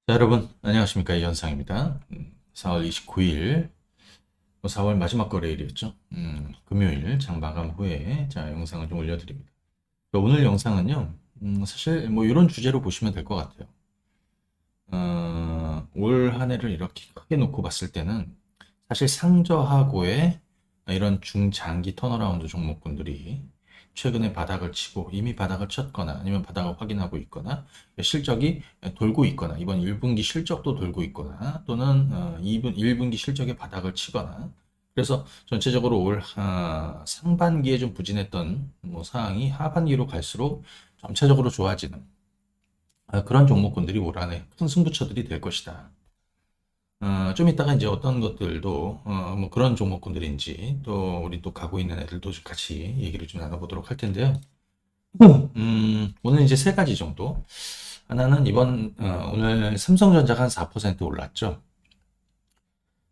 자, 여러분, 안녕하십니까. 이현상입니다. 4월 29일, 4월 마지막 거래일이었죠. 금요일 장 마감 후에, 자, 영상을 좀 올려드립니다. 오늘 영상은요, 사실 뭐 이런 주제로 보시면 될 것 같아요. 올 한 해를 이렇게 크게 놓고 봤을 때는 사실 상저하고의 이런 중장기 턴어라운드 종목군들이 최근에 바닥을 치고 이미 바닥을 쳤거나 아니면 바닥을 확인하고 있거나 실적이 돌고 있거나 이번 1분기 실적도 돌고 있거나 또는 1분기 실적의 바닥을 치거나 그래서 전체적으로 올 상반기에 좀 부진했던 뭐 상황이 하반기로 갈수록 점차적으로 좋아지는 그런 종목군들이 올 한해 큰 승부처들이 될 것이다. 좀 이따가 이제 어떤 것들도, 뭐 그런 종목군들인지, 또 우리 또 가고 있는 애들도 좀 같이 얘기를 좀 나눠보도록 할 텐데요. 오늘 이제 세 가지 정도. 하나는 오늘 삼성전자가 한 4% 올랐죠.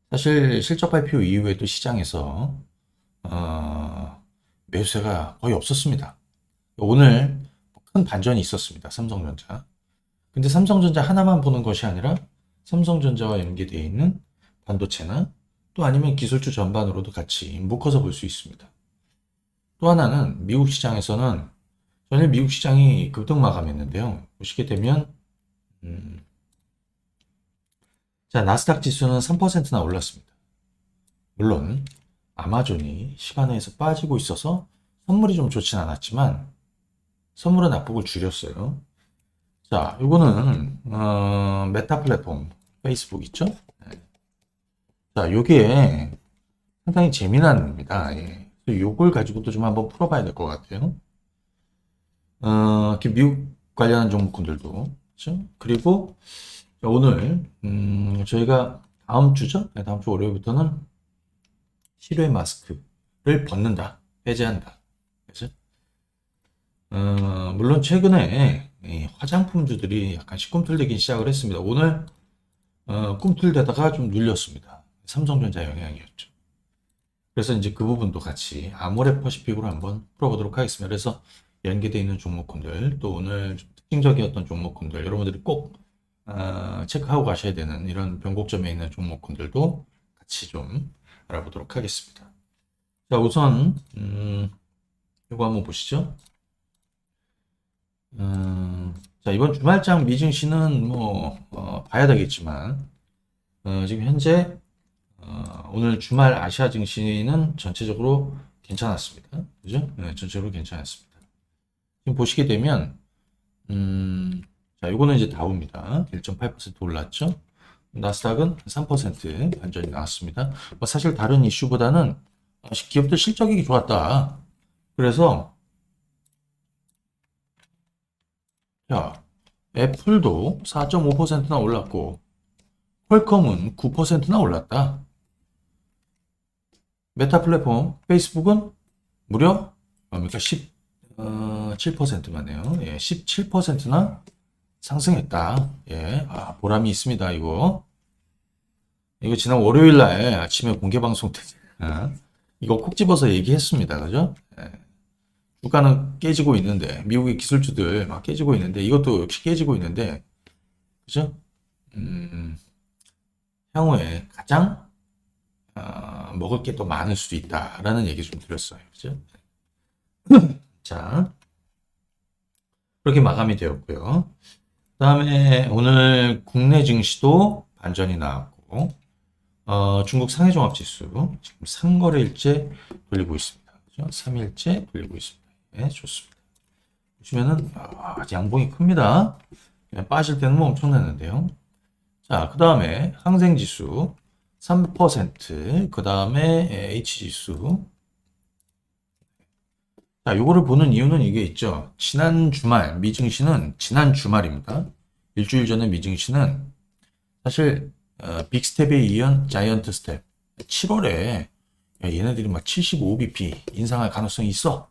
사실 실적 발표 이후에도 시장에서, 매수세가 거의 없었습니다. 오늘 큰 반전이 있었습니다. 삼성전자. 근데 삼성전자 하나만 보는 것이 아니라 삼성전자와 연계되어 있는 반도체나 또 아니면 기술주 전반으로도 같이 묶어서 볼 수 있습니다. 또 하나는 미국 시장에서는 전일 미국 시장이 급등 마감했는데요. 보시게 되면 자, 나스닥 지수는 3%나 올랐습니다. 물론 아마존이 시간에서 빠지고 있어서 선물이 좀 좋진 않았지만 선물은 낙폭을 줄였어요. 자, 요거는 메타 플랫폼 페이스북 있죠? 자, 요게 상당히 재미난 겁니다. 예. 요걸 가지고도 좀 한번 풀어봐야 될 것 같아요. 이렇게 미국 관련한 종목군들도 그렇죠? 그리고 오늘 저희가 다음 주죠? 네, 다음 주 월요일부터는 실외 마스크를 벗는다, 배제한다. 그렇죠? 물론 최근에 이 화장품주들이 약간씩 꿈틀대기 시작을 했습니다. 오늘 꿈틀대다가 좀 눌렸습니다. 삼성전자 영향이었죠. 그래서 이제 그 부분도 같이 아모레퍼시픽으로 한번 풀어보도록 하겠습니다. 그래서 연계되어 있는 종목군들, 또 오늘 좀 특징적이었던 종목군들, 여러분들이 꼭 체크하고 가셔야 되는 이런 변곡점에 있는 종목군들도 같이 좀 알아보도록 하겠습니다. 자, 우선 이거 한번 보시죠. 자, 이번 주말장 미증시는 뭐 봐야 되겠지만 지금 현재 오늘 주말 아시아 증시는 전체적으로 괜찮았습니다. 그죠? 네, 전체적으로 괜찮았습니다. 지금 보시게 되면, 자, 요거는 이제 다우입니다. 1.8% 올랐죠? 나스닥은 3% 반전이 나왔습니다. 뭐 사실 다른 이슈보다는 기업들 실적이 좋았다. 그래서, 야, 애플도 4.5%나 올랐고, 퀄컴은 9%나 올랐다. 메타 플랫폼, 페이스북은 무려 뭡니까? 17%만 해요. 예, 17%나 상승했다. 예, 보람이 있습니다, 이거. 이거 지난 월요일 날 아침에 공개 방송 때, 이거 콕 집어서 얘기했습니다. 그죠? 예, 주가는 깨지고 있는데, 미국의 기술주들 막 깨지고 있는데, 이것도 역시 깨지고 있는데, 그죠? 음, 향후에 가장, 먹을 게 더 많을 수도 있다라는 얘기 좀 드렸어요. 그죠? 자, 그렇게 마감이 되었고요. 그다음에 오늘 국내 증시도 반전이 나왔고, 중국 상해종합지수 지금 3거래일째 돌리고 있습니다. 그죠? 3일째 돌리고 있습니다. 네, 좋습니다. 보시면은 양봉이 큽니다. 빠질 때는 뭐 엄청났는데요. 자, 그 다음에 항생지수 3%, 그 다음에 H지수. 자, 요거를 보는 이유는 이게 있죠. 지난 주말, 미증시는 지난 주말입니다. 일주일 전에 미증시는 사실 빅스텝에 이은 자이언트 스텝 7월에 얘네들이 막 75bp 인상할 가능성이 있어.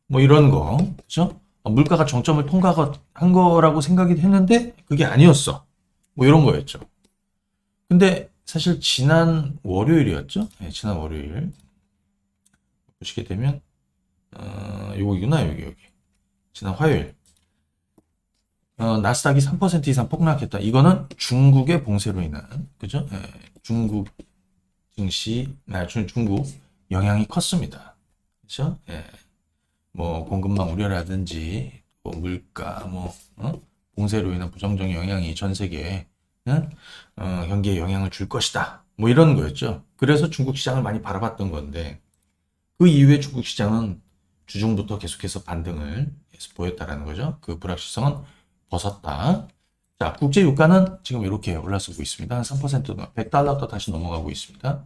뭐 이런 거, 그죠? 물가가 정점을 통과한 거라고 생각이 했는데 그게 아니었어. 뭐 이런 거였죠. 근데 사실 지난 월요일이었죠? 네, 지난 월요일 보시게 되면 요거구나 여기 지난 화요일 나스닥이 3% 이상 폭락했다. 이거는 중국의 봉쇄로 인한, 그죠? 예, 중국 증시, 중국 영향이 컸습니다. 그죠? 예, 뭐, 공급망 우려라든지, 뭐 물가, 봉쇄로 인한 부정적 영향이 전 세계에, 경기에 영향을 줄 것이다. 뭐 이런 거였죠. 그래서 중국 시장을 많이 바라봤던 건데, 그 이후에 중국 시장은 주중부터 계속해서 반등을 계속 보였다라는 거죠. 그 불확실성은 벗었다. 자, 국제 유가는 지금 이렇게 올라서고 있습니다. 한 3%, 100달러도 다시 넘어가고 있습니다.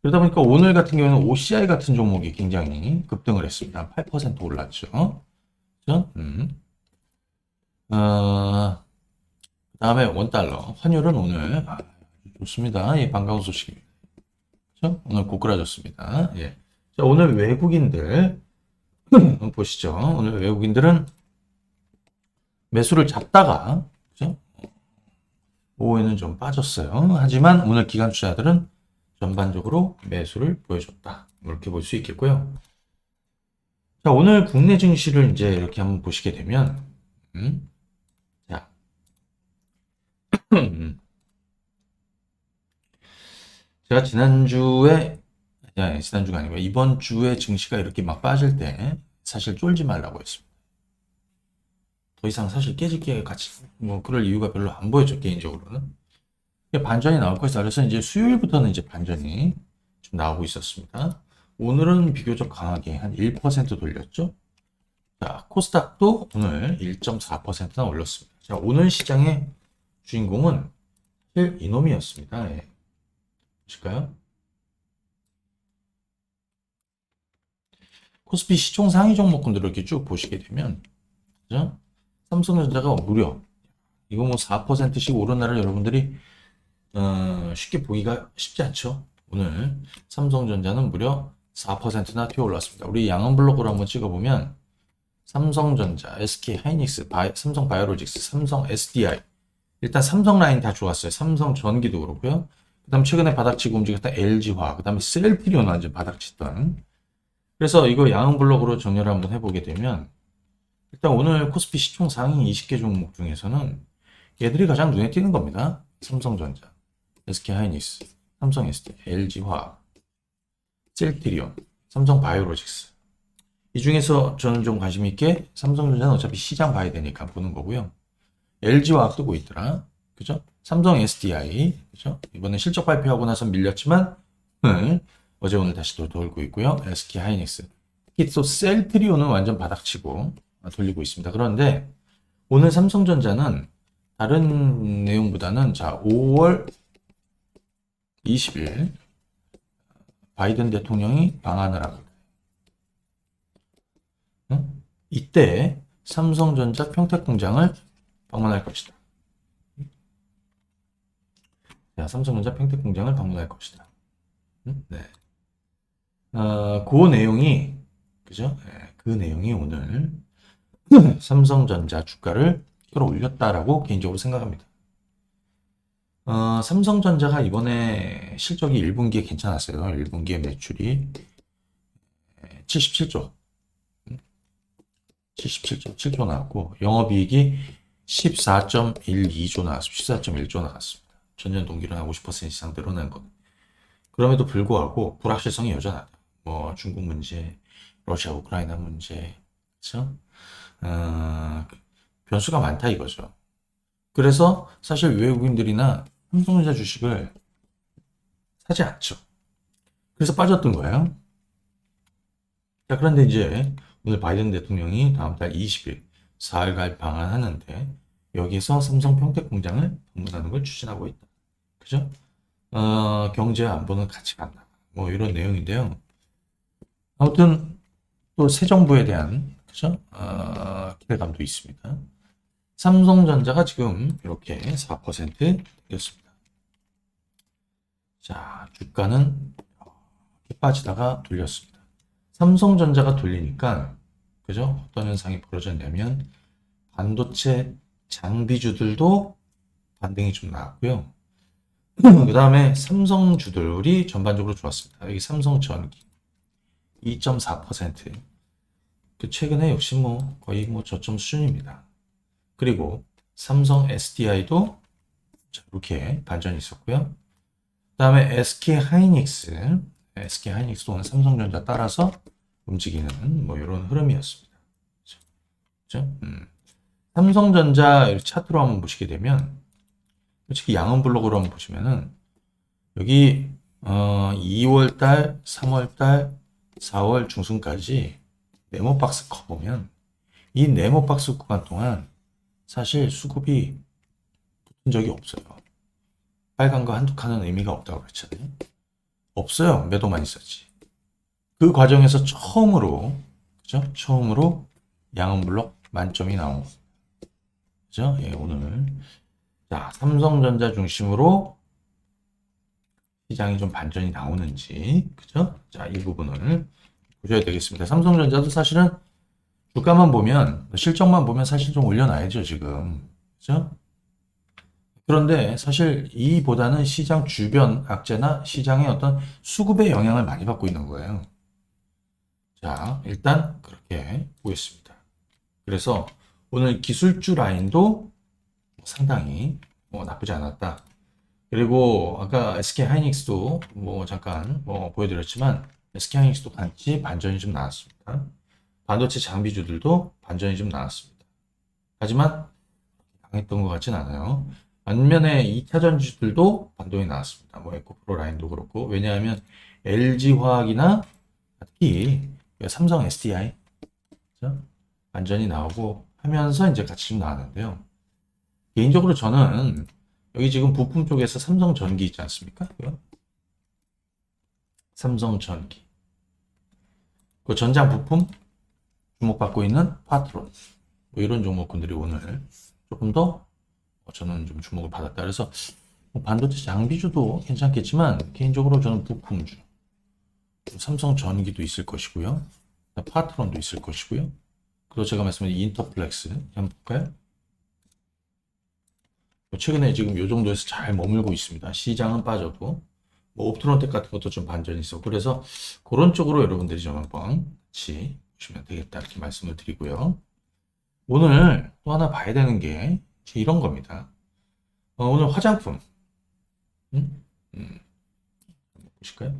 그러다 보니까 오늘 같은 경우는 OCI 같은 종목이 굉장히 급등을 했습니다. 8% 올랐죠. 그죠? 그다음에 원달러. 환율은 오늘 좋습니다. 예, 반가운 소식입니다. 그죠? 오늘 고꾸라졌습니다. 예. 자, 오늘 외국인들 한번 보시죠. 오늘 외국인들은 매수를 잡다가 그죠? 오후에는 좀 빠졌어요. 하지만 오늘 기관 투자들은 전반적으로 매수를 보여줬다. 이렇게 볼 수 있겠고요. 자, 오늘 국내 증시를 이제 이렇게 한번 보시게 되면, 자, 제가 지난주가 아니고 이번 주에 증시가 이렇게 막 빠질 때 사실 쫄지 말라고 했습니다. 더 이상 사실 깨질 게 같이 뭐 그럴 이유가 별로 안 보였죠, 개인적으로는. 반전이 나올 것이다. 그래서 이제 수요일부터는 이제 반전이 좀 나오고 있었습니다. 오늘은 비교적 강하게 한 1% 돌렸죠. 자, 코스닥도 오늘 1.4%나 올렸습니다. 자, 오늘 시장의 주인공은 사실 이놈이었습니다. 예. 보실까요? 코스피 시총 상위 종목군들을 이렇게 쭉 보시게 되면, 그죠? 삼성전자가 무려, 이거 뭐 4%씩 오른 날을 여러분들이, 쉽게 보기가 쉽지 않죠? 오늘 삼성전자는 무려 4%나 튀어 올랐습니다. 우리 양은 블록으로 한번 찍어보면, 삼성전자, SK 하이닉스, 삼성 바이오로직스, 삼성 SDI. 일단 삼성 라인 다 좋았어요. 삼성 전기도 그렇고요. 그 다음 최근에 바닥치고 움직였던 LG화, 그 다음에 셀트리온 완전 바닥쳤던. 그래서 이거 양은 블록으로 정리를 한번 해보게 되면 일단 오늘 코스피 시총 상위 20개 종목 중에서는 얘들이 가장 눈에 띄는 겁니다. 삼성전자, SK하이닉스, 삼성 SDI, LG화학, 셀트리온, 삼성 바이오로직스. 이 중에서 저는 좀 관심 있게 삼성전자는 어차피 시장 봐야 되니까 보는 거고요. LG화학 뜨고 있더라. 그죠? 삼성 SDI, 그죠? 이번에 실적 발표하고 나서 밀렸지만, 어제 오늘 다시 또 돌고 있고요. SK 하이닉스. 특히 또 셀트리온은 완전 바닥치고 돌리고 있습니다. 그런데 오늘 삼성전자는 다른 내용보다는 자, 5월 20일 바이든 대통령이 방한을 합니다. 이때 삼성전자 평택공장을 방문할 것이다. 자, 삼성전자 평택공장을 방문할 것이다. 네. 그 내용이, 그죠? 네, 그 내용이 오늘 삼성전자 주가를 끌어올렸다라고 개인적으로 생각합니다. 삼성전자가 이번에 실적이 1분기에 괜찮았어요. 1분기에 매출이 77조. 77.7조 나왔고, 영업이익이 14.12조 나왔습니다. 14.1조 나왔습니다. 전년 동기로 한 50% 이상 늘어난 것. 그럼에도 불구하고 불확실성이 여전하다. 뭐 중국 문제, 러시아 우크라이나 문제, 그렇죠? 변수가 많다 이거죠. 그래서 사실 외국인들이나 삼성전자 주식을 사지 않죠. 그래서 빠졌던 거예요. 자, 그런데 이제 오늘 바이든 대통령이 다음 달 20일 4일갈 방한하는데 여기서 삼성 평택 공장을 방문하는 걸 추진하고 있다. 그죠? 경제와 안보는 같이 간다. 뭐 이런 내용인데요. 아무튼 또 새 정부에 대한 그죠? 기대감도 있습니다. 삼성전자가 지금 이렇게 4% 뛰었습니다. 자, 주가는 이렇게 빠지다가 돌렸습니다. 삼성전자가 돌리니까 그죠? 어떤 현상이 벌어졌냐면 반도체 장비주들도 반등이 좀 나왔고요. 그 다음에 삼성주들이 전반적으로 좋았습니다. 여기 삼성전기 2.4%. 그 최근에 역시 뭐 거의 뭐 저점 수준입니다. 그리고 삼성 SDI도 이렇게 반전이 있었고요. 그 다음에 SK 하이닉스도 오늘 삼성전자 따라서 움직이는 뭐 이런 흐름이었습니다. 그죠? 삼성전자 차트로 한번 보시게 되면 솔직히 양은 블록으로 한번 보시면은 여기 2월달, 3월달, 4월 중순까지 네모박스 커 보면 이 네모박스 구간 동안 사실 수급이 붙은 적이 없어요. 빨간 거 한두 칸은 의미가 없다고 그랬잖아요. 없어요. 매도만 있었지. 그 과정에서 처음으로 그죠? 처음으로 양은 블록 만점이 나온 거. 그죠? 예, 오늘 자, 삼성전자 중심으로 시장이 좀 반전이 나오는지, 그죠? 자, 이 부분을 보셔야 되겠습니다. 삼성전자도 사실은 주가만 보면, 실적만 보면 사실 좀 올려놔야죠, 지금. 그죠? 그런데 사실 이보다는 시장 주변 악재나 시장의 어떤 수급의 영향을 많이 받고 있는 거예요. 자, 일단 그렇게 보겠습니다. 그래서 오늘 기술주 라인도 상당히 나쁘지 않았다. 그리고 아까 SK 하이닉스도 잠깐 보여드렸지만 SK 하이닉스도 같이 반전이 좀 나왔습니다. 반도체 장비주들도 반전이 좀 나왔습니다. 하지만 강했던 것 같진 않아요. 반면에 2차 전지들도 반동이 나왔습니다. 에코프로 라인도 그렇고 왜냐하면 LG화학이나 특히 삼성 SDI 반전이 나오고 하면서 이제 같이 좀 나왔는데요. 개인적으로 저는 여기 지금 부품 쪽에서 삼성전기 있지 않습니까? 삼성전기. 그 전장 부품 주목받고 있는 파트론. 이런 종목군들이 오늘 조금 더 저는 좀 주목을 받았다. 그래서 반도체 장비주도 괜찮겠지만 개인적으로 저는 부품주. 삼성전기도 있을 것이고요. 파트론도 있을 것이고요. 그리고 제가 말씀드린 인터플렉스 한번 볼까요? 최근에 지금 이 정도에서 잘 머물고 있습니다. 시장은 빠져도 옵트론텍 같은 것도 좀 반전이 있어. 그래서 그런 쪽으로 여러분들이 좀 한번 같이 보시면 되겠다 이렇게 말씀을 드리고요. 오늘 또 하나 봐야 되는 게 이런 겁니다. 오늘 화장품 보실까요?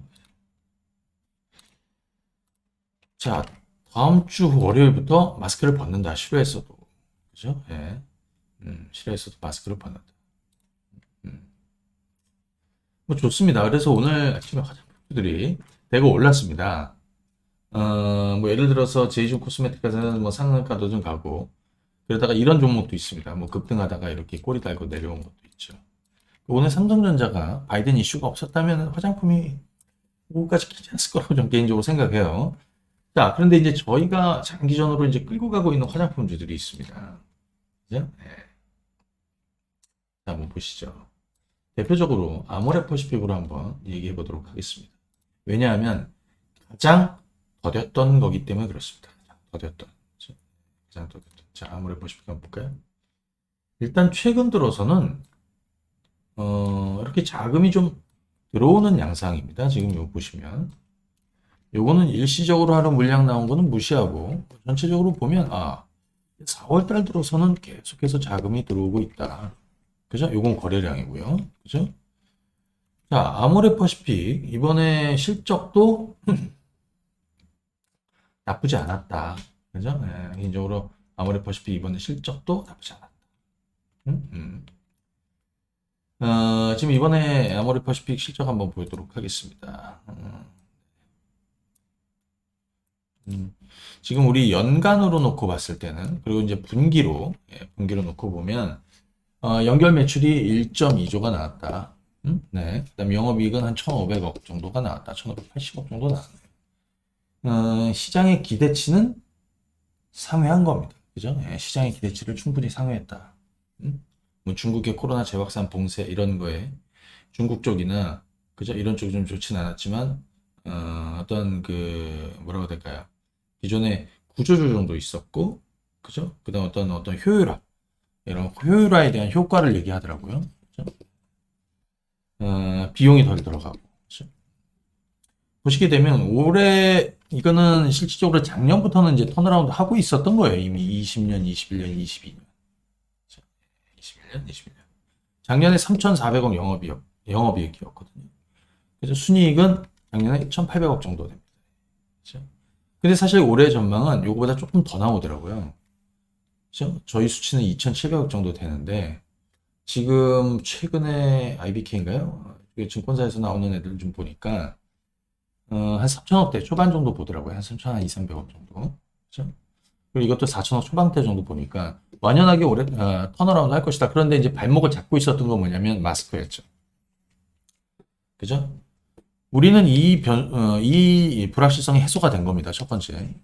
자, 다음 주 월요일부터 마스크를 벗는다. 실외에서도 그죠? 예. 실외에서도 마스크를 벗는다. 좋습니다. 그래서 오늘 아침에 화장품들이 대거 올랐습니다. 예를 들어서 제이준 코스메틱에서는 상한가도 좀 가고, 그러다가 이런 종목도 있습니다. 급등하다가 이렇게 꼬리 달고 내려온 것도 있죠. 오늘 삼성전자가 바이든 이슈가 없었다면 화장품이 오까지 키지 않았을 거라고 좀 개인적으로 생각해요. 자, 그런데 이제 저희가 장기전으로 이제 끌고 가고 있는 화장품주들이 있습니다. 그죠? 네. 자, 한번 보시죠. 대표적으로 아모레퍼시픽으로 한번 얘기해 보도록 하겠습니다. 왜냐하면 가장 더뎠던 거기 때문에 그렇습니다. 더뎠던. 가장 더뎠던. 자, 아모레퍼시픽 한번 볼까요? 일단 최근 들어서는 이렇게 자금이 좀 들어오는 양상입니다. 지금 이거 보시면 요거는 일시적으로 하는 물량 나온 거는 무시하고 전체적으로 보면 4월 달 들어서는 계속해서 자금이 들어오고 있다. 그죠? 요건 거래량이고요. 그죠? 자, 아모레퍼시픽 이번에 실적도 나쁘지 않았다. 그죠? 네, 개인적으로 아모레퍼시픽 이번에 실적도 나쁘지 않았다. 지금 이번에 아모레퍼시픽 실적 한번 보도록 하겠습니다. 지금 우리 연간으로 놓고 봤을 때는 그리고 이제 분기로 놓고 보면 연결 매출이 1.2조가 나왔다. 네. 그다음 영업이익은 한 1,500억 정도가 나왔다. 1,580억 정도 나왔네요. 시장의 기대치는 상회한 겁니다. 그죠? 네, 시장의 기대치를 충분히 상회했다. 중국의 코로나 재확산 봉쇄 이런 거에 중국 쪽이나 그죠? 이런 쪽이 좀 좋진 않았지만 어떤 뭐라고 해야 될까요? 기존에 구조조 정도 있었고 그죠? 그다음 어떤 효율화 이런 효율화에 대한 효과를 얘기하더라고요. 그렇죠? 비용이 덜 들어가고. 그렇죠? 보시게 되면 올해 이거는 실질적으로 작년부터는 이제 턴어라운드 하고 있었던 거예요. 이미 20년, 21년, 22년. 21년, 21년. 작년에 3,400억 영업이익이었거든요. 그래서 순이익은 작년에 1,800억 정도 됩니다. 그렇죠? 근데 사실 올해 전망은 요거보다 조금 더 나오더라고요. 그렇죠? 저희 수치는 2,700억 정도 되는데 지금 최근에 IBK인가요? 증권사에서 나오는 애들 좀 보니까 한 3천억대 초반 정도 보더라고요. 한 3천, 한 2, 300억 정도. 그렇죠? 그리고 이것도 4천억 초반대 정도 보니까 완연하게 올해 턴어라운드 할 것이다. 그런데 이제 발목을 잡고 있었던 건 뭐냐면 마스크였죠. 그죠? 우리는 이 불확실성이 해소가 된 겁니다. 첫 번째.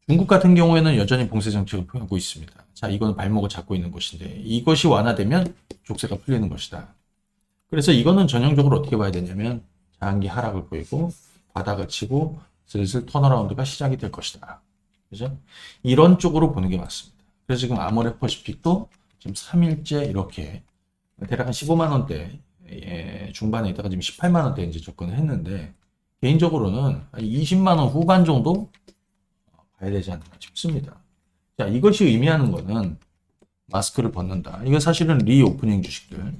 중국 같은 경우에는 여전히 봉쇄 정책을 펴고 있습니다. 자, 이건 발목을 잡고 있는 것인데 이것이 완화되면 족쇄가 풀리는 것이다. 그래서 이거는 전형적으로 어떻게 봐야 되냐면 장기 하락을 보이고 바닥을 치고 슬슬 턴어라운드가 시작이 될 것이다. 그죠? 이런 쪽으로 보는 게 맞습니다. 그래서 지금 아모레퍼시픽도 지금 3일째 이렇게 대략 한 15만 원대 중반에 있다가 지금 18만 원대 이제 접근을 했는데 개인적으로는 20만 원 후반 정도 봐야 되지 않나 싶습니다. 자, 이것이 의미하는 거는 마스크를 벗는다. 이건 사실은 리오프닝 주식들.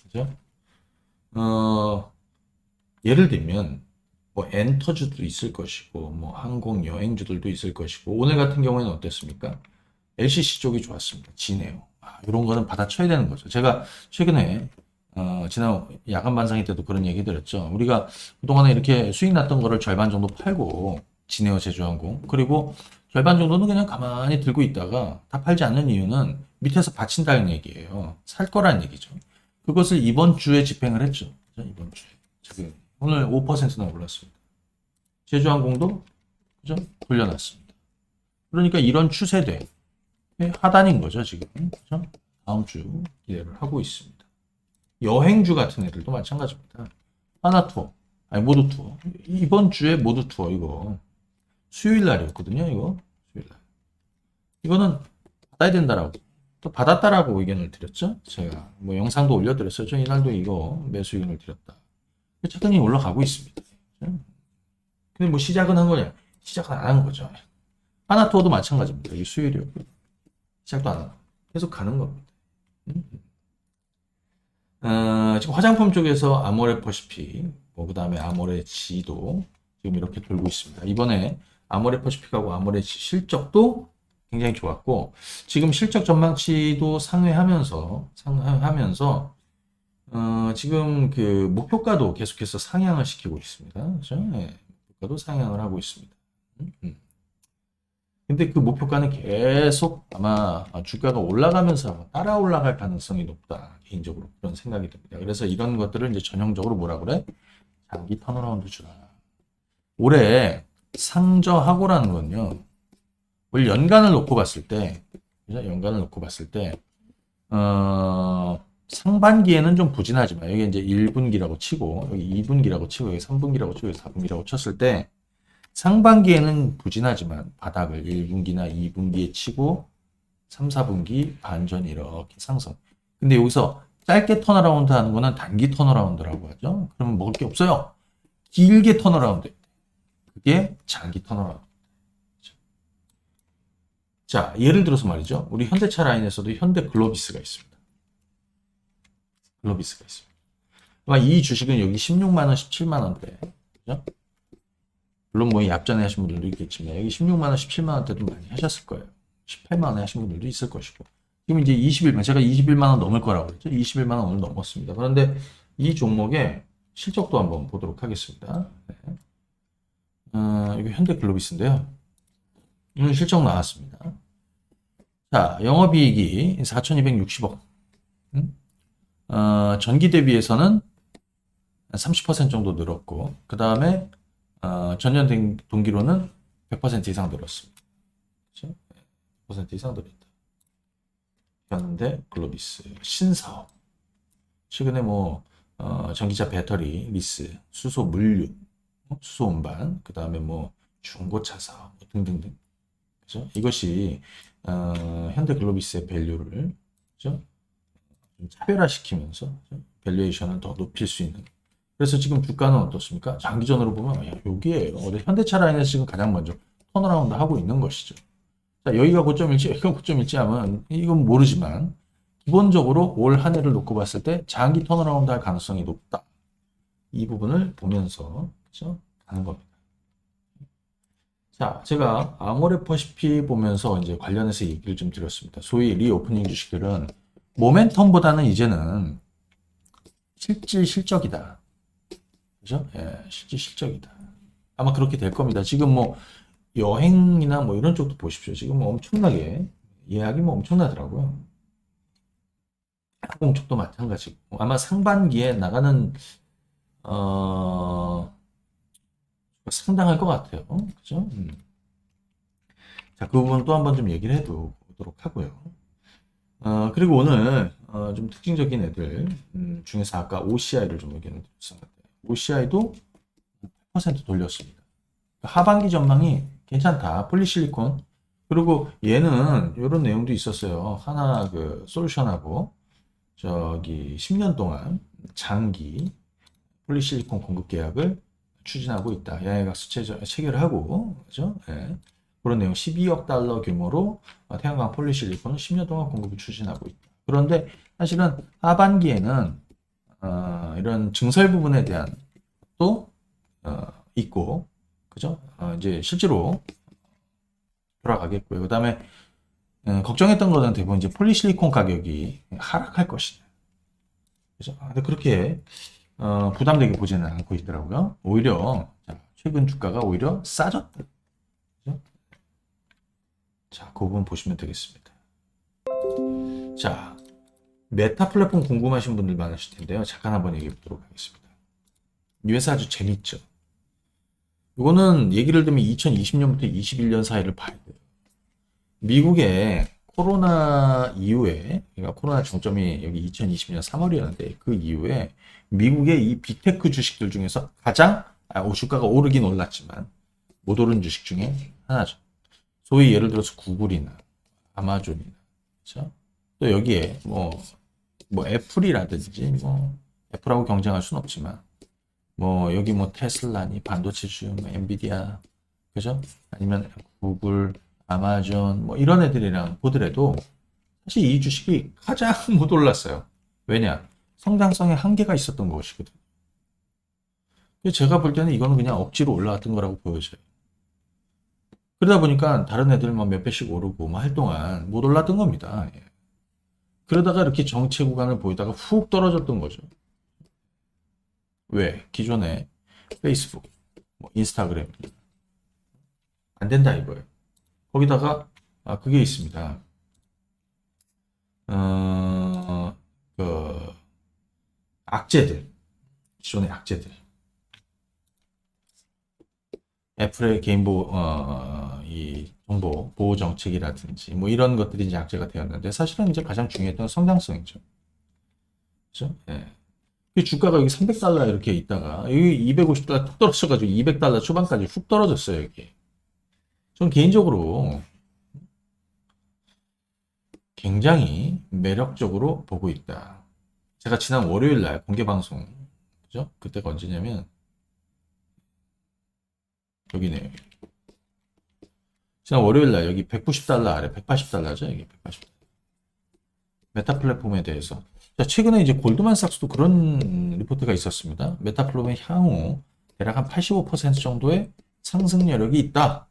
그죠? 예를 들면 뭐 엔터주도 있을 것이고 뭐 항공 여행주들도 있을 것이고 오늘 같은 경우에는 어땠습니까? LCC 쪽이 좋았습니다. 지네요. 이런 거는 받아쳐야 되는 거죠. 제가 최근에 지난 야간 반상회 때도 그런 얘기 드렸죠. 우리가 그동안에 이렇게 수익 났던 거를 절반 정도 팔고 지네어 제주항공 그리고 절반 정도는 그냥 가만히 들고 있다가 다 팔지 않는 이유는 밑에서 받친다는 얘기예요. 살 거란 얘기죠. 그것을 이번 주에 집행을 했죠. 이번 주에. 지금 오늘 5%나 올랐습니다. 제주항공도 그죠? 돌려놨습니다. 그러니까 이런 추세대 하단인 거죠, 지금. 그죠? 다음 주 기대를 하고 있습니다. 여행주 같은 애들도 마찬가지입니다. 하나투어, 아니 모두투어. 이번 주에 모두투어 이거 수요일 날이었거든요, 이거. 수요일 날. 이거는 받아야 된다라고. 또 받았다라고 의견을 드렸죠. 제가 뭐 영상도 올려드렸어요. 저 이날도 이거 매수 의견을 드렸다. 차근히 올라가고 있습니다. 근데 뭐 시작은 한 거냐? 시작은 안 한 거죠. 하나투어도 마찬가지입니다. 이게 수요일이었고 시작도 안 하고 계속 가는 겁니다. 지금 화장품 쪽에서 아모레퍼시픽, 뭐 그 다음에 아모레지도 지금 이렇게 돌고 있습니다. 이번에 아모레퍼시픽하고 아모레지 실적도 굉장히 좋았고 지금 실적 전망치도 상회하면서 지금 그 목표가도 계속해서 상향을 시키고 있습니다. 그렇죠? 네, 목표가도 상향을 하고 있습니다. 근데 그 목표가는 계속 아마 주가가 올라가면서 따라 올라갈 가능성이 높다. 개인적으로 그런 생각이 듭니다. 그래서 이런 것들을 이제 전형적으로 뭐라 그래? 장기 턴어라운드 주다. 올해 상저하고라는 건요. 올 연간을 놓고 봤을 때, 그죠? 연간을 놓고 봤을 때, 상반기에는 좀 부진하지만, 여기 이제 1분기라고 치고, 여기 2분기라고 치고, 여기 3분기라고 치고, 여기 4분기라고 쳤을 때, 상반기에는 부진하지만 바닥을 1분기나 2분기에 치고 3, 4분기 반전 이렇게 상승. 근데 여기서 짧게 턴어라운드 하는 거는 단기 턴어라운드라고 하죠. 그러면 먹을 게 없어요. 길게 턴어라운드. 그게 장기 턴어라운드. 자, 예를 들어서 말이죠. 우리 현대차 라인에서도 현대 글로비스가 있습니다. 글로비스가 있습니다. 그러니까 이 주식은 여기 16만 원, 17만 원대. 그죠? 물론 뭐 얍전에 하신 분들도 있겠지만 여기 16만 원, 17만 원대도 많이 하셨을 거예요. 18만 원에 하신 분들도 있을 것이고. 지금 이제 21만, 제가 21만 원 넘을 거라고 그랬죠. 21만 원 오늘 넘었습니다. 그런데 이 종목의 실적도 한번 보도록 하겠습니다. 네. 이거 현대글로비스인데요. 오늘 실적 나왔습니다. 자, 영업이익이 4,260억. 전기 대비해서는 30% 정도 늘었고, 그 다음에 전년 동기로는 100% 이상 늘었습니다. 그렇죠? 100% 이상 늘었다. 현대 글로비스 신사업. 최근에 뭐 전기차 배터리 리스, 수소 물류, 수소 운반, 그 다음에 뭐 중고차 사업 등등등. 그죠? 이것이 현대 글로비스의 밸류를 그죠? 좀 차별화시키면서 그죠? 밸류에이션을 더 높일 수 있는. 그래서 지금 주가는 어떻습니까? 장기전으로 보면 여기에요. 현대차 라인에서 지금 가장 먼저 턴어라운드 하고 있는 것이죠. 자, 여기가 고점일지 여기가 고점일지 하면 이건 모르지만 기본적으로 올 한 해를 놓고 봤을 때 장기 턴어라운드 할 가능성이 높다. 이 부분을 보면서 그죠? 가는 겁니다. 자, 제가 아모레퍼시피 보면서 이제 관련해서 얘기를 좀 드렸습니다. 소위 리오프닝 주식들은 모멘텀보다는 이제는 실질적이다. 그죠? 예, 실질적이다. 아마 그렇게 될 겁니다. 지금 뭐 여행이나 뭐 이런 쪽도 보십시오. 지금 뭐 엄청나게 예약이 뭐 엄청나더라고요. 항공 쪽도 마찬가지고 아마 상반기에 나가는 어 상당할 것 같아요. 그죠? 자, 그 부분 또 한번 좀 얘기를 해보도록 하고요. 그리고 오늘 좀 특징적인 애들 중에서 아까 OCI를 좀 의견을 드렸었는데 OCI도 8% 돌렸습니다. 하반기 전망이 괜찮다. 폴리실리콘. 그리고 얘는 이런 내용도 있었어요. 하나 그 솔루션하고 저기 10년 동안 장기 폴리실리콘 공급 계약을 추진하고 있다. 양해각서 체결을 하고 그죠? 예. 그런 내용 12억 달러 규모로 태양광 폴리실리콘을 10년 동안 공급을 추진하고 있다. 그런데 사실은 하반기에는 이런 증설 부분에 대한 또 있고 그죠? 이제 실제로 돌아가겠고요. 그다음에 걱정했던 거는 대부분 이제 폴리실리콘 가격이 하락할 것이다. 그죠? 근데 그렇게 부담되게 보지는 않고 있더라고요. 오히려 최근 주가가 오히려 싸졌다. 그죠? 자, 그 부분 보시면 되겠습니다. 자, 메타 플랫폼 궁금하신 분들 많으실 텐데요. 잠깐 한번 얘기해 보도록 하겠습니다. 이 회사 아주 재밌죠. 이거는 얘기를 들으면 2020년부터 21년 사이를 봐야 돼요. 미국의 코로나 이후에, 그러니까 코로나 정점이 여기 2020년 3월이었는데 그 이후에 미국의 이 빅테크 주식들 중에서 가장 주가가 오르긴 올랐지만 못 오른 주식 중에 하나죠. 소위 예를 들어서 구글이나 아마존이나 그렇죠? 또 여기에 뭐 애플이라든지 뭐 애플하고 경쟁할 수는 없지만 뭐 여기 뭐 테슬라니 반도체 주 뭐 엔비디아 그죠? 아니면 구글 아마존 뭐 이런 애들이랑 보더라도 사실 이 주식이 가장 못 올랐어요. 왜냐? 성장성에 한계가 있었던 것이거든요. 제가 볼 때는 이거는 그냥 억지로 올라왔던 거라고 보여져요. 그러다 보니까 다른 애들만 몇 배씩 오르고 뭐 할 동안 못 올랐던 겁니다. 예. 그러다가 이렇게 정체 구간을 보이다가 훅 떨어졌던 거죠. 왜? 기존에 페이스북, 뭐 인스타그램 안 된다 이거예요. 거기다가 그게 있습니다. 그 악재들, 기존의 악재들. 애플의 개인 이 정보 보호 정책이라든지 뭐 이런 것들이 이제 악재가 되었는데 사실은 이제 가장 중요했던 성장성이죠. 그죠? 예. 주가가 여기 300달러 이렇게 있다가 여기 250달러 툭 떨어져가지고 200달러 초반까지 훅 떨어졌어요, 여기. 전 개인적으로 굉장히 매력적으로 보고 있다. 제가 지난 월요일 날 공개 방송, 그죠? 그때가 언제냐면 여기네요. 지난 월요일 날 여기 190달러 아래 180달러죠, 여기 180. 메타 플랫폼에 대해서. 자, 최근에 이제 골드만삭스도 그런 리포트가 있었습니다. 메타 플랫폼의 향후 대략 한 85% 정도의 상승 여력이 있다.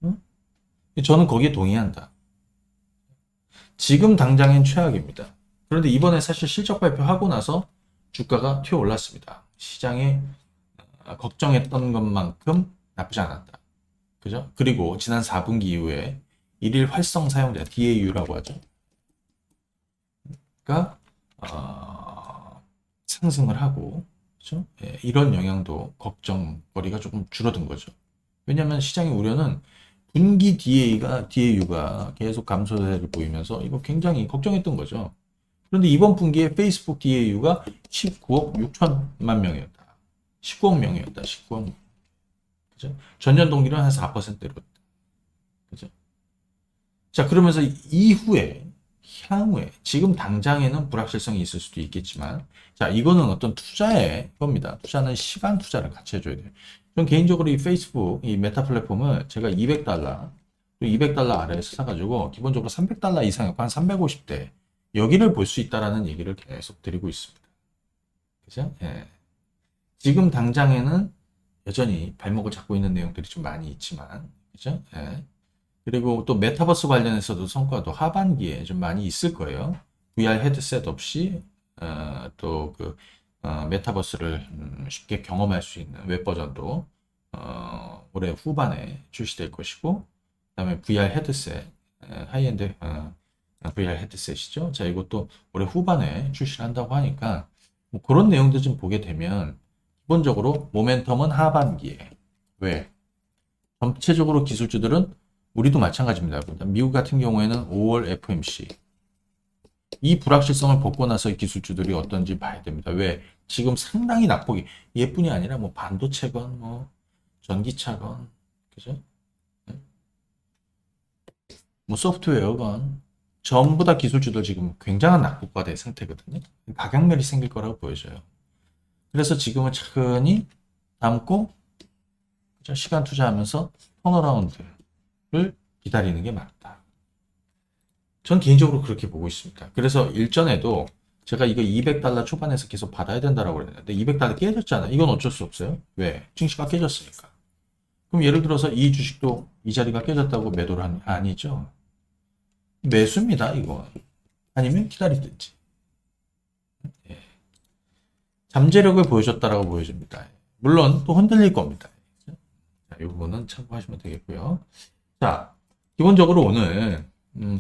응? 저는 거기에 동의한다. 지금 당장엔 최악입니다. 그런데 이번에 사실 실적 발표하고 나서 주가가 튀어 올랐습니다. 시장에 걱정했던 것만큼 나쁘지 않았다. 그죠? 그리고 지난 4분기 이후에 일일 활성 사용자 DAU라고 하죠. 가 상승을 하고 그죠? 예, 이런 영향도 걱정거리가 조금 줄어든 거죠. 왜냐하면 시장의 우려는 분기 DAU가 계속 감소세를 보이면서 이거 굉장히 걱정했던 거죠. 그런데 이번 분기에 페이스북 DAU가 19억 6천만 명이었다. 19억 명이었다. 19억 명. 그죠? 전년 동기는 한 4%로. 그죠? 자, 그러면서 이후에 향후에 지금 당장에는 불확실성이 있을 수도 있겠지만 자 이거는 어떤 투자의 겁니다. 투자는 시간 투자를 같이 해줘야 돼요. 전 개인적으로 이 페이스북 이 메타 플랫폼을 제가 200달러 200달러 아래에서 사가지고 기본적으로 300달러 이상이고 한 350대 여기를 볼 수 있다라는 얘기를 계속 드리고 있습니다. 그죠? 예. 지금 당장에는 여전히 발목을 잡고 있는 내용들이 좀 많이 있지만, 그죠? 예. 그리고 또 메타버스 관련해서도 성과도 하반기에 좀 많이 있을 거예요. VR 헤드셋 없이 또그 메타버스를 쉽게 경험할 수 있는 웹 버전도 올해 후반에 출시될 것이고, 그다음에 VR 헤드셋 하이엔드 VR 헤드셋이죠. 자, 이것도 올해 후반에 출시를 한다고 하니까 뭐 그런 내용들 좀 보게 되면 기본적으로 모멘텀은 하반기에. 왜? 전체적으로 기술주들은 우리도 마찬가지입니다. 미국 같은 경우에는 5월 FOMC 이 불확실성을 벗고 나서 기술주들이 어떤지 봐야 됩니다. 왜? 지금 상당히 낙폭이 얘뿐이 아니라 뭐 반도체건 뭐 전기차건 그죠? 뭐 소프트웨어건 전부 다 기술주들 지금 굉장한 낙폭과대 상태거든요. 가격멸이 생길 거라고 보여져요. 그래서 지금은 차근히 담고 시간 투자하면서 턴어라운드를 기다리는 게 맞다. 전 개인적으로 그렇게 보고 있습니다. 그래서 일전에도 제가 이거 $200 초반에서 계속 받아야 된다라고 그랬는데 $200 깨졌잖아요. 이건 어쩔 수 없어요. 왜? 증시가 깨졌으니까. 그럼 예를 들어서 이 주식도 이 자리가 깨졌다고 매도를 하는 아니죠. 매수입니다. 이거. 아니면 기다리든지. 예. 잠재력을 보여줬다라고 보여줍니다. 물론 또 흔들릴 겁니다. 자, 이 부분은 참고하시면 되겠고요. 자, 기본적으로 오늘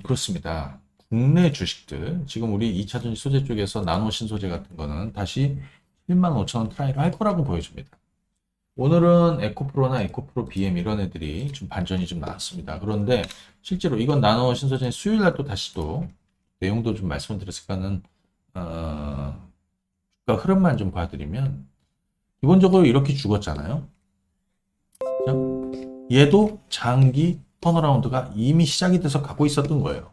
그렇습니다. 국내 주식들 지금 우리 2차전지 소재 쪽에서 나노 신소재 같은 거는 다시 15,000원 트라이를 할 거라고 보여집니다. 오늘은 에코프로나 에코프로 BM 이런 애들이 좀 반전이 좀 나왔습니다. 그런데 실제로 이건 나노 신소재 수요일 날 또 다시 또 내용도 좀 말씀을 드렸을까는 주가 흐름만 좀 봐드리면 기본적으로 이렇게 죽었잖아요. 그렇죠? 얘도 장기 턴어라운드가 이미 시작이 돼서 가고 있었던 거예요.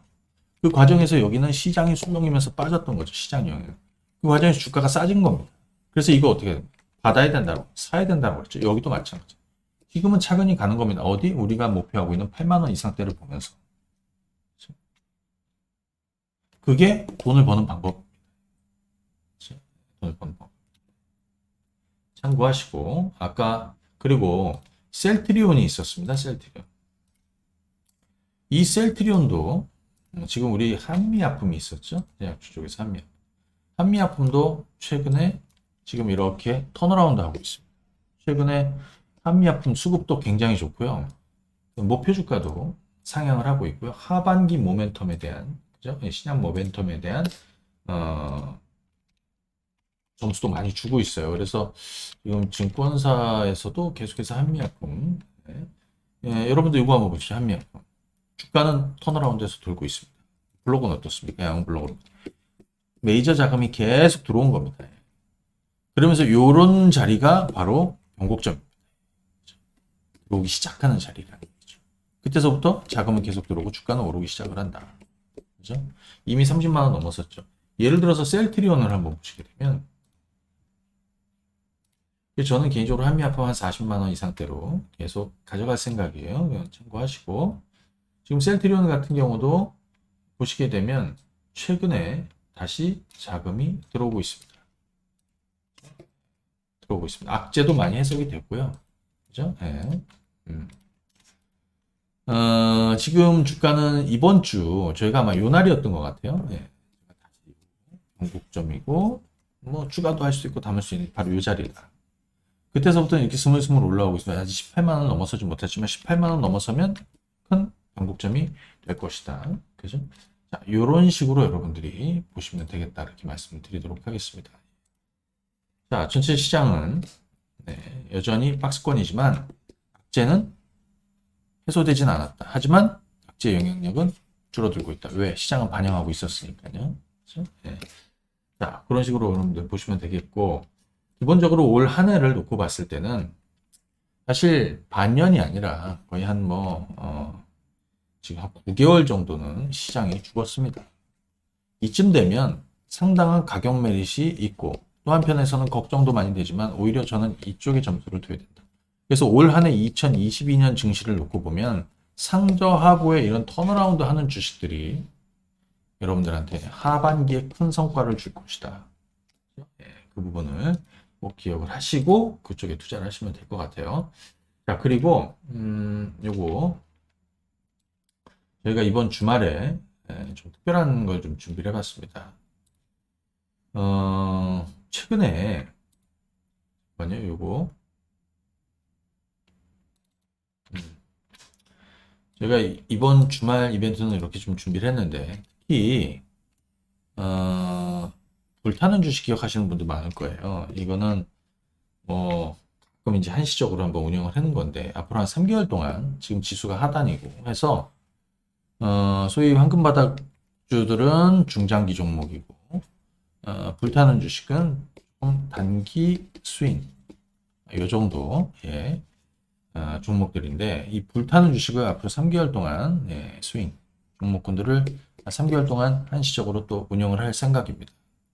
그 과정에서 여기는 시장이 수명이면서 빠졌던 거죠. 시장 영향. 그 과정에서 주가가 싸진 겁니다. 그래서 이거 어떻게 받아야 된다고 사야 된다고 했죠. 여기도 마찬가지. 지금은 차근히 가는 겁니다. 어디? 우리가 목표하고 있는 8만 원 이상대를 보면서. 그게 돈을 버는 방법입니다. 돈을 버는 방법. 참고하시고 아까 그리고 셀트리온이 있었습니다. 셀트리온. 이 셀트리온도 지금 우리 한미약품이 있었죠. 제약주 쪽에서 한미약품. 한미약품도 최근에 지금 이렇게 턴어라운드 하고 있습니다. 최근에 한미약품 수급도 굉장히 좋고요. 목표 주가도 상향을 하고 있고요. 하반기 모멘텀에 대한 그죠? 신약 모멘텀에 대한 점수도 많이 주고 있어요. 그래서 지금 증권사에서도 계속해서 한미약품 여러분도 이거 한번 보시죠. 한미약품 주가는 턴어라운드에서 돌고 있습니다. 블록은 어떻습니까? 양블록으로 메이저 자금이 계속 들어온 겁니다. 그러면서 이런 자리가 바로 변곡점입니다. 들어오기 시작하는 자리라는 거죠. 그때서부터 자금은 계속 들어오고 주가는 오르기 시작을 한다. 그죠? 이미 30만 원 넘었었죠. 예를 들어서 셀트리온을 한번 보시게 되면 저는 개인적으로 한미약품 한 40만 원 이상대로 계속 가져갈 생각이에요. 참고하시고 지금 셀트리온 같은 경우도 보시게 되면 최근에 다시 자금이 들어오고 있습니다. 들어오고 있습니다. 악재도 많이 해석이 됐고요. 그죠? 네. 지금 주가는 이번 주 저희가 아마 요 날이었던 것 같아요. 네. 변곡점이고 뭐 추가도 할 수 있고 담을 수 있는 바로 요 자리다. 그때서부터 이렇게 스물스물 올라오고 있습니다. 아직 18만 원 넘어서지 못했지만 18만 원 넘어서면 큰 변곡점이 될 것이다. 그죠? 자, 요런 식으로 여러분들이 보시면 되겠다. 이렇게 말씀을 드리도록 하겠습니다. 자, 전체 시장은 네, 여전히 박스권이지만 악재는 해소되진 않았다. 하지만 악재 영향력은 줄어들고 있다. 왜? 시장은 반영하고 있었으니까요. 그렇죠? 네. 자, 그런 식으로 여러분들 보시면 되겠고 기본적으로 올 한 해를 놓고 봤을 때는 사실 반년이 아니라 거의 한 지금 한 9개월 정도는 시장이 죽었습니다. 이쯤 되면 상당한 가격 메릿이 있고 또 한편에서는 걱정도 많이 되지만 오히려 저는 이쪽에 점수를 둬야 된다. 그래서 올 한 해 2022년 증시를 놓고 보면 상저하고의 이런 턴어라운드 하는 주식들이 여러분들한테 하반기에 큰 성과를 줄 것이다. 예, 그 부분을 꼭 기억을 하시고 그쪽에 투자를 하시면 될 것 같아요. 자, 그리고 요거 저희가 이번 주말에 좀 특별한 걸 좀 준비를 해봤습니다. 최근에 뭐냐 요거 저희가 이번 주말 이벤트는 이렇게 좀 준비를 했는데 특히 불타는 주식 기억하시는 분들 많을 거예요. 이거는 뭐 가끔 이제 한시적으로 한번 운영을 하는 건데 앞으로 한 3개월 동안 지금 지수가 하단이고 해서 소위 황금바닥주들은 중장기 종목이고 불타는 주식은 좀 단기 스윙 이 정도 예, 종목들인데 이 불타는 주식을 앞으로 3개월 동안 예, 스윙 종목군들을 3개월 동안 한시적으로 또 운영을 할 생각입니다.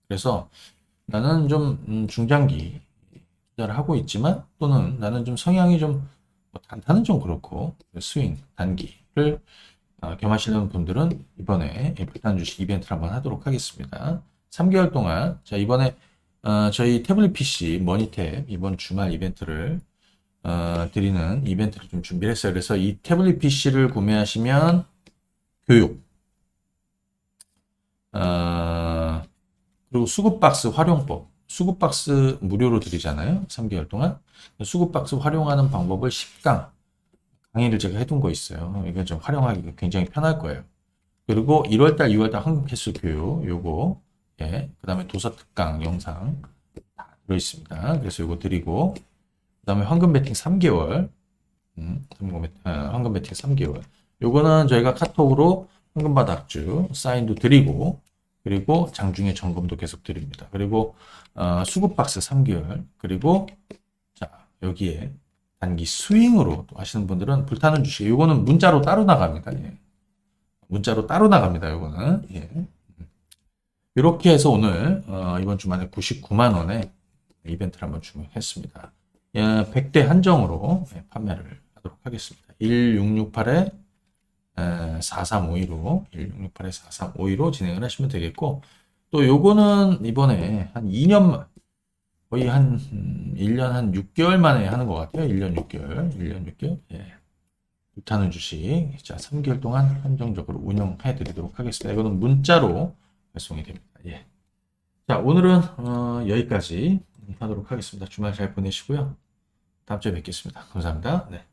그래서 나는 좀 중장기 투자를 하고 있지만 또는 나는 좀 성향이 좀 단타는 좀 그렇고 스윙 단기를 겸하시는 분들은 이번에 불타는 주식 이벤트를 한번 하도록 하겠습니다. 3개월 동안 자 이번에 저희 태블릿 PC 머니탭 이번 주말 이벤트를 드리는 이벤트를 좀 준비를 했어요. 그래서 이 태블릿 PC를 구매하시면 교육 그리고 수급박스 활용법 수급박스 무료로 드리잖아요. 3개월 동안 수급박스 활용하는 방법을 10강 강의를 제가 해둔 거 있어요. 이건 좀 활용하기 굉장히 편할 거예요. 그리고 1월달, 2월달 황금 캐스 교육 요거 예, 그 다음에 도서 특강 영상 다 들어있습니다. 그래서 요거 드리고 그 다음에 황금 배팅 3개월 황금 배팅 3개월 요거는 저희가 카톡으로 황금 바닥주 사인도 드리고 그리고 장중에 점검도 계속 드립니다. 그리고 수급 박스 3개월 그리고 자 여기에 단기 스윙으로 또 하시는 분들은 불타는 주식 요거는 문자로 따로 나갑니다. 예. 문자로 따로 나갑니다. 요거는 예. 이렇게 해서 오늘 이번 주말에 99만 원에 이벤트를 한번 주문했습니다. 100대 한정으로 판매를 하도록 하겠습니다. 1668에 4352로 1668에 4352로 진행을 하시면 되겠고 또 요거는 이번에 한 2년 거의 한 1년 한 6개월 만에 하는 것 같아요. 1년 6개월 1년 6개월 예. 불타는 주식 자 3개월 동안 한정적으로 운영해 드리도록 하겠습니다. 이거는 문자로 발송이 됩니다. 예. 자 오늘은 여기까지 하도록 하겠습니다. 주말 잘 보내시고요. 다음 주에 뵙겠습니다. 감사합니다. 네.